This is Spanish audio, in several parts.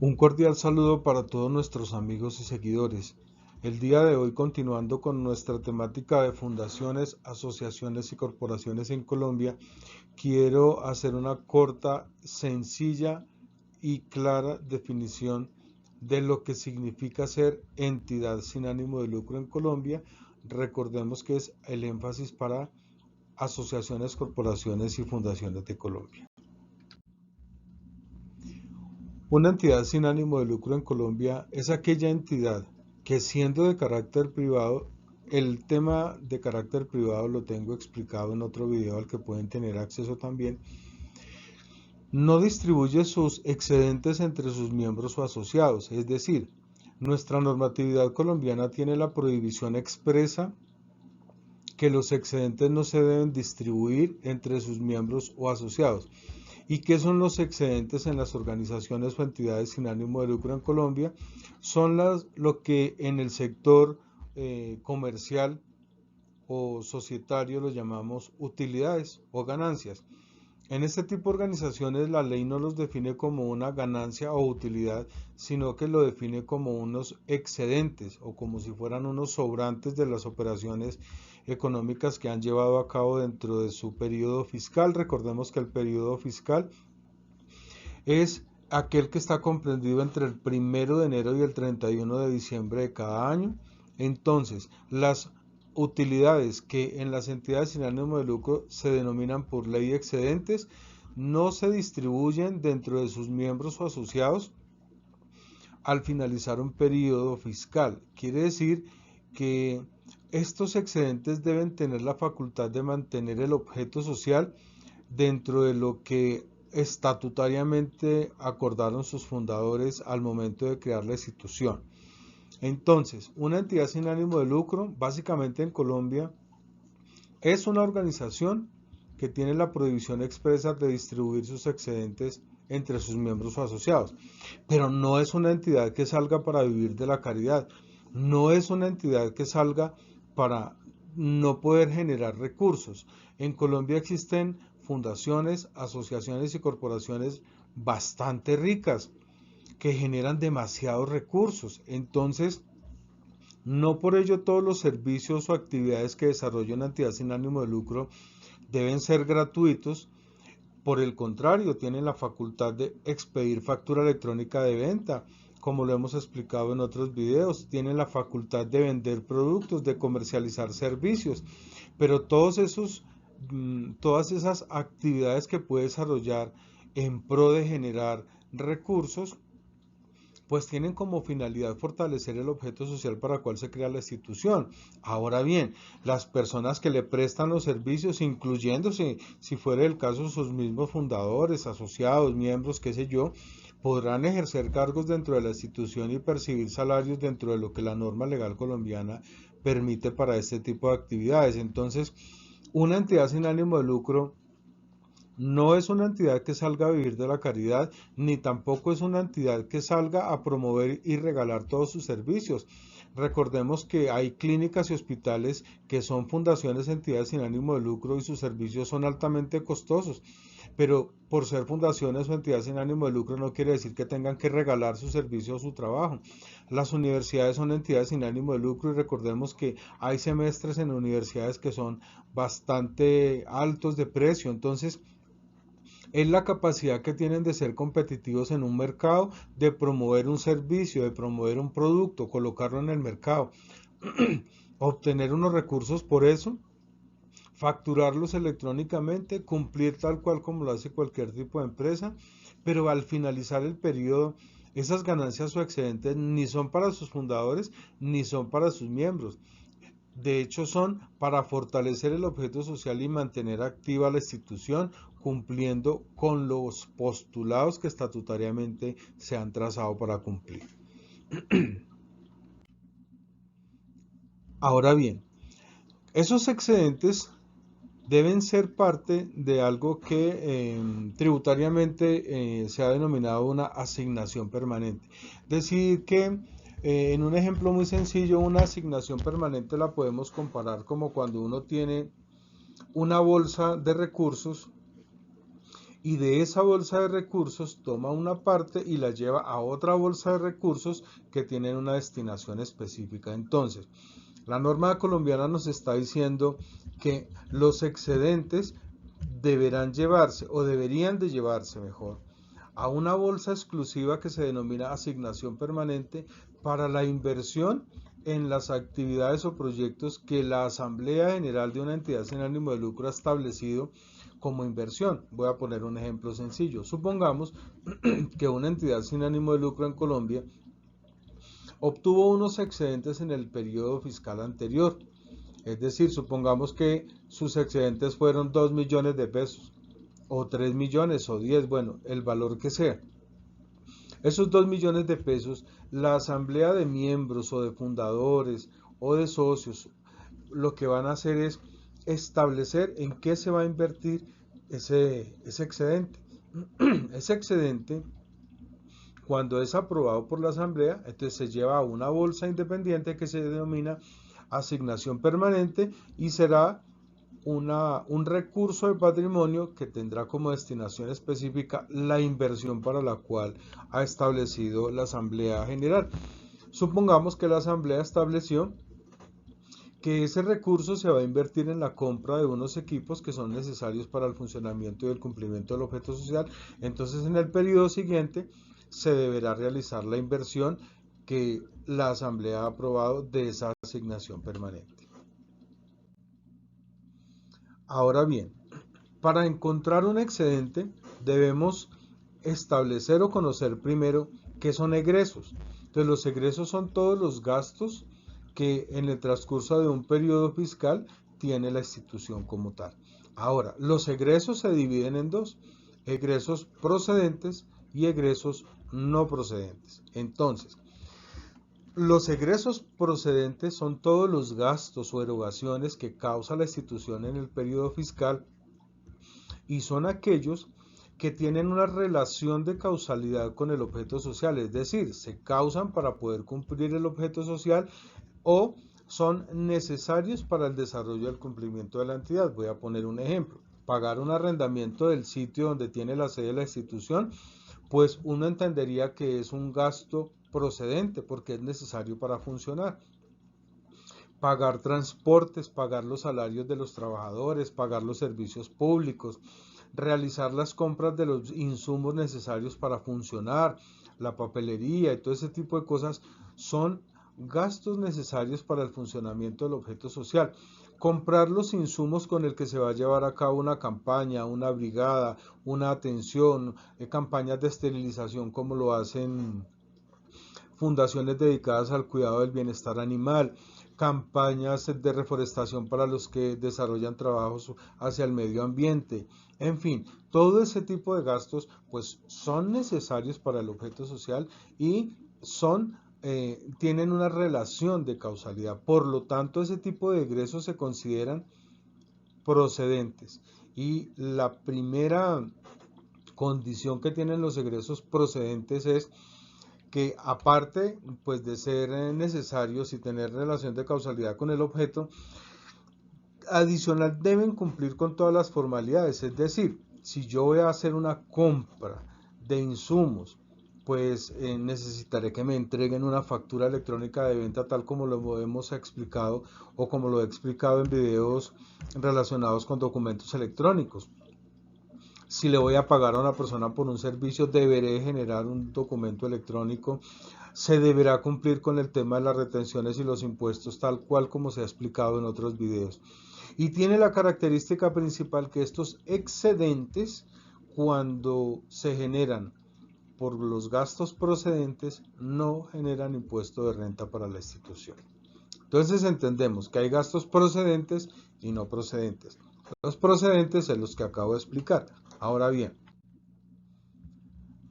Un cordial saludo para todos nuestros amigos y seguidores. El día de hoy, continuando con nuestra temática de fundaciones, asociaciones y corporaciones en Colombia, quiero hacer una corta, sencilla y clara definición de lo que significa ser entidad sin ánimo de lucro en Colombia. Recordemos que es el énfasis para asociaciones, corporaciones y fundaciones de Colombia. Una entidad sin ánimo de lucro en Colombia es aquella entidad que, siendo de carácter privado, el tema de carácter privado lo tengo explicado en otro video al que pueden tener acceso también, no distribuye sus excedentes entre sus miembros o asociados. Es decir, nuestra normatividad colombiana tiene la prohibición expresa que los excedentes no se deben distribuir entre sus miembros o asociados. ¿Y qué son los excedentes en las organizaciones o entidades sin ánimo de lucro en Colombia? Son lo que en el sector comercial o societario lo llamamos utilidades o ganancias. En este tipo de organizaciones la ley no los define como una ganancia o utilidad, sino que lo define como unos excedentes o como si fueran unos sobrantes de las operaciones económicas que han llevado a cabo dentro de su periodo fiscal. Recordemos que el periodo fiscal es aquel que está comprendido entre el 1 de enero y el 31 de diciembre de cada año. Entonces, las utilidades que en las entidades sin ánimo de lucro se denominan por ley excedentes no se distribuyen dentro de sus miembros o asociados al finalizar un periodo fiscal. Quiere decir que estos excedentes deben tener la facultad de mantener el objeto social dentro de lo que estatutariamente acordaron sus fundadores al momento de crear la institución. Entonces, una entidad sin ánimo de lucro, básicamente en Colombia, es una organización que tiene la prohibición expresa de distribuir sus excedentes entre sus miembros o asociados, pero no es una entidad que salga para vivir de la caridad, no es una entidad que salga para no poder generar recursos. En Colombia existen fundaciones, asociaciones y corporaciones bastante ricas que generan demasiados recursos. Entonces, no por ello todos los servicios o actividades que desarrolla una entidad sin ánimo de lucro deben ser gratuitos. Por el contrario, tienen la facultad de expedir factura electrónica de venta, como lo hemos explicado en otros videos. Tienen la facultad de vender productos, de comercializar servicios, pero todas esas actividades que puede desarrollar en pro de generar recursos, pues tienen como finalidad fortalecer el objeto social para el cual se crea la institución. Ahora bien, las personas que le prestan los servicios, incluyéndose, si fuera el caso, sus mismos fundadores, asociados, miembros, qué sé yo, podrán ejercer cargos dentro de la institución y percibir salarios dentro de lo que la norma legal colombiana permite para este tipo de actividades. Entonces, una entidad sin ánimo de lucro no es una entidad que salga a vivir de la caridad, ni tampoco es una entidad que salga a promover y regalar todos sus servicios. Recordemos que hay clínicas y hospitales que son fundaciones, entidades sin ánimo de lucro y sus servicios son altamente costosos. Pero por ser fundaciones o entidades sin ánimo de lucro no quiere decir que tengan que regalar su servicio o su trabajo. Las universidades son entidades sin ánimo de lucro y recordemos que hay semestres en universidades que son bastante altos de precio. Entonces, es la capacidad que tienen de ser competitivos en un mercado, de promover un servicio, de promover un producto, colocarlo en el mercado, obtener unos recursos por eso, facturarlos electrónicamente, cumplir tal cual como lo hace cualquier tipo de empresa, pero al finalizar el periodo, esas ganancias o excedentes ni son para sus fundadores ni son para sus miembros. De hecho, son para fortalecer el objeto social y mantener activa la institución, cumpliendo con los postulados que estatutariamente se han trazado para cumplir. Ahora bien, esos excedentes deben ser parte de algo que tributariamente se ha denominado una asignación permanente. Decir que en un ejemplo muy sencillo, una asignación permanente la podemos comparar como cuando uno tiene una bolsa de recursos y de esa bolsa de recursos toma una parte y la lleva a otra bolsa de recursos que tienen una destinación específica. Entonces, la norma colombiana nos está diciendo que los excedentes deberán llevarse, o deberían de llevarse mejor, a una bolsa exclusiva que se denomina asignación permanente para la inversión en las actividades o proyectos que la Asamblea General de una entidad sin ánimo de lucro ha establecido como inversión. Voy a poner un ejemplo sencillo. Supongamos que una entidad sin ánimo de lucro en Colombia obtuvo unos excedentes en el periodo fiscal anterior. Es decir, supongamos que sus excedentes fueron 2 millones de pesos, o 3 millones, o 10, bueno, el valor que sea. Esos 2 millones de pesos, la asamblea de miembros o de fundadores o de socios, lo que van a hacer es establecer en qué se va a invertir ese excedente. Ese excedente, cuando es aprobado por la asamblea, entonces se lleva a una bolsa independiente que se denomina asignación permanente y será un recurso de patrimonio que tendrá como destinación específica la inversión para la cual ha establecido la Asamblea General. Supongamos que la Asamblea estableció que ese recurso se va a invertir en la compra de unos equipos que son necesarios para el funcionamiento y el cumplimiento del objeto social. Entonces, en el periodo siguiente se deberá realizar la inversión que la Asamblea ha aprobado de esa asignación permanente. Ahora bien, para encontrar un excedente debemos establecer o conocer primero qué son egresos. Entonces, los egresos son todos los gastos que en el transcurso de un periodo fiscal tiene la institución como tal. Ahora, los egresos se dividen en dos: egresos procedentes y egresos no procedentes. Entonces, los egresos procedentes son todos los gastos o erogaciones que causa la institución en el periodo fiscal y son aquellos que tienen una relación de causalidad con el objeto social, es decir, se causan para poder cumplir el objeto social o son necesarios para el desarrollo y el cumplimiento de la entidad. Voy a poner un ejemplo: pagar un arrendamiento del sitio donde tiene la sede de la institución, pues uno entendería que es un gasto procedente porque es necesario para funcionar. Pagar transportes, pagar los salarios de los trabajadores, pagar los servicios públicos, realizar las compras de los insumos necesarios para funcionar, la papelería y todo ese tipo de cosas son gastos necesarios para el funcionamiento del objeto social. Comprar los insumos con el que se va a llevar a cabo una campaña, una brigada, una atención, campañas de esterilización como lo hacen fundaciones dedicadas al cuidado del bienestar animal, campañas de reforestación para los que desarrollan trabajos hacia el medio ambiente. En fin, todo ese tipo de gastos pues son necesarios para el objeto social y tienen una relación de causalidad. Por lo tanto, ese tipo de egresos se consideran procedentes. Y la primera condición que tienen los egresos procedentes es que, aparte pues de ser necesarios y tener relación de causalidad con el objeto, adicional deben cumplir con todas las formalidades. Es decir, si yo voy a hacer una compra de insumos, pues necesitaré que me entreguen una factura electrónica de venta, tal como lo hemos explicado o como lo he explicado en videos relacionados con documentos electrónicos. Si le voy a pagar a una persona por un servicio, deberé generar un documento electrónico. Se deberá cumplir con el tema de las retenciones y los impuestos, tal cual como se ha explicado en otros videos. Y tiene la característica principal que estos excedentes, cuando se generan por los gastos procedentes, no generan impuesto de renta para la institución. Entonces entendemos que hay gastos procedentes y no procedentes. Los procedentes son los que acabo de explicar. Ahora bien,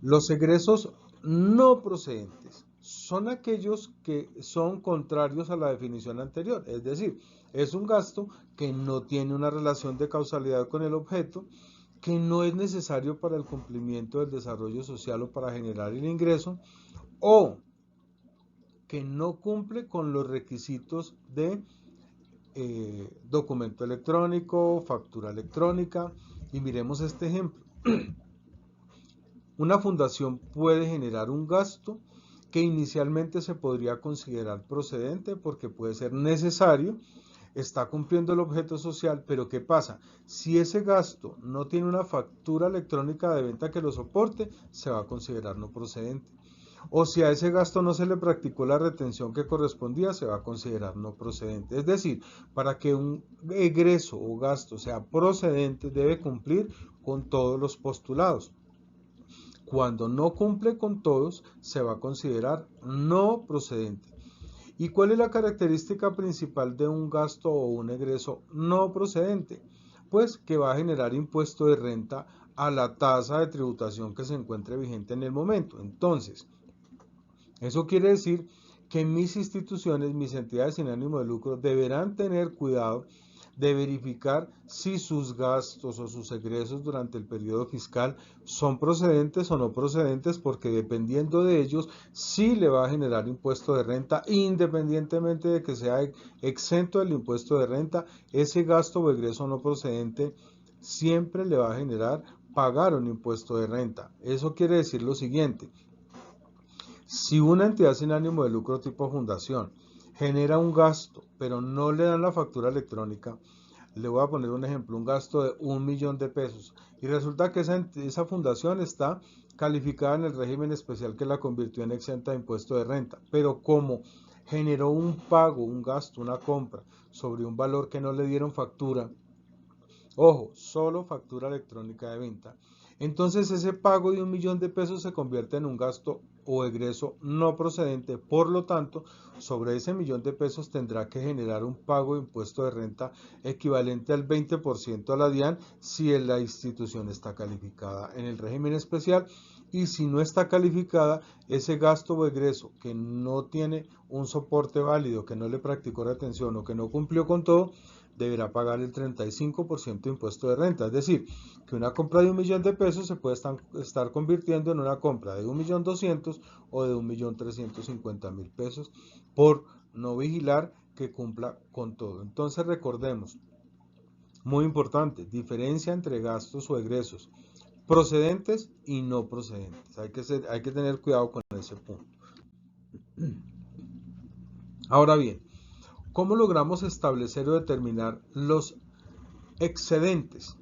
los egresos no procedentes son aquellos que son contrarios a la definición anterior, es decir, es un gasto que no tiene una relación de causalidad con el objeto, que no es necesario para el cumplimiento del desarrollo social o para generar el ingreso, o que no cumple con los requisitos de documento electrónico, factura electrónica. Y miremos este ejemplo: Una fundación puede generar un gasto que inicialmente se podría considerar procedente porque puede ser necesario, está cumpliendo el objeto social, pero ¿qué pasa? Si ese gasto no tiene una factura electrónica de venta que lo soporte, se va a considerar no procedente. O si a ese gasto no se le practicó la retención que correspondía, se va a considerar no procedente. Es decir, para que un egreso o gasto sea procedente, debe cumplir con todos los postulados. Cuando no cumple con todos, se va a considerar no procedente. ¿Y cuál es la característica principal de un gasto o un egreso no procedente? Pues que va a generar impuesto de renta a la tasa de tributación que se encuentre vigente en el momento. Entonces, eso quiere decir que mis instituciones, mis entidades sin ánimo de lucro, deberán tener cuidado de verificar si sus gastos o sus egresos durante el periodo fiscal son procedentes o no procedentes, porque dependiendo de ellos sí le va a generar impuesto de renta, independientemente de que sea exento del impuesto de renta. Ese gasto o egreso no procedente siempre le va a generar pagar un impuesto de renta. Eso quiere decir lo siguiente: si una entidad sin ánimo de lucro tipo fundación genera un gasto, pero no le dan la factura electrónica, le voy a poner un ejemplo, un gasto de 1.000.000 de pesos, y resulta que esa fundación está calificada en el régimen especial que la convirtió en exenta de impuesto de renta, pero como generó un pago, un gasto, una compra sobre un valor que no le dieron factura, ojo, solo factura electrónica de venta, entonces ese pago de 1.000.000 de pesos se convierte en un gasto o egreso no procedente. Por lo tanto, sobre ese 1.000.000 de pesos tendrá que generar un pago de impuesto de renta equivalente al 20% a la DIAN si la institución está calificada en el régimen especial, y si no está calificada, ese gasto o egreso que no tiene un soporte válido, que no le practicó retención o que no cumplió con todo, deberá pagar el 35% de impuesto de renta. Es decir, que una compra de 1.000.000 de pesos se puede estar convirtiendo en una compra de 1.200.000 o de 1.350.000 pesos por no vigilar que cumpla con todo. Entonces recordemos, muy importante, diferencia entre gastos o egresos procedentes y no procedentes. Hay que tener cuidado con ese punto. Ahora bien, ¿cómo logramos establecer o determinar los excedentes?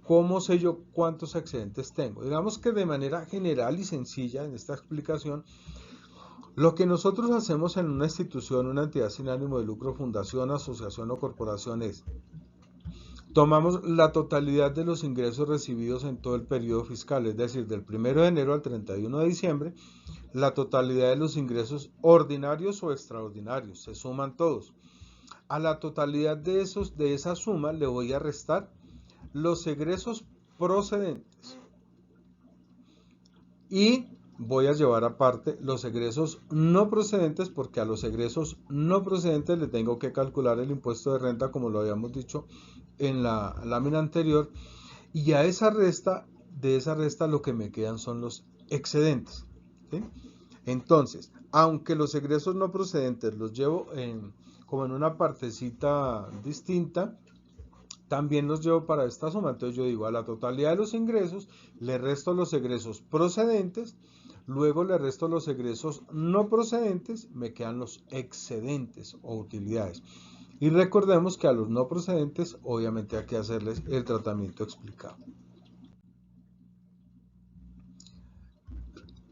¿Cómo sé yo cuántos excedentes tengo? Digamos que de manera general y sencilla en esta explicación, lo que nosotros hacemos en una institución, una entidad sin ánimo de lucro, fundación, asociación o corporación es: tomamos la totalidad de los ingresos recibidos en todo el periodo fiscal, es decir, del 1 de enero al 31 de diciembre, la totalidad de los ingresos ordinarios o extraordinarios, se suman todos. A la totalidad de esa suma le voy a restar los egresos procedentes y voy a llevar aparte los egresos no procedentes, porque a los egresos no procedentes le tengo que calcular el impuesto de renta, como lo habíamos dicho en la lámina anterior, y a esa resta, de esa resta lo que me quedan son los excedentes, ¿sí? Entonces, aunque los egresos no procedentes los llevo como en una partecita distinta, también los llevo para esta suma. Entonces yo digo, a la totalidad de los ingresos le resto los egresos procedentes, luego le resto los egresos no procedentes, me quedan los excedentes o utilidades. Y recordemos que a los no procedentes obviamente hay que hacerles el tratamiento explicado.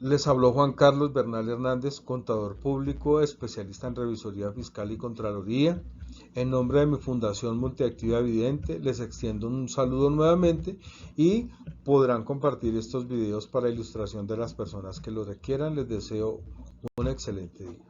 Les habló Juan Carlos Bernal Hernández, contador público, especialista en revisoría fiscal y contraloría. En nombre de mi Fundación Multiactiva Evidente, les extiendo un saludo nuevamente y podrán compartir estos videos para ilustración de las personas que lo requieran. Les deseo un excelente día.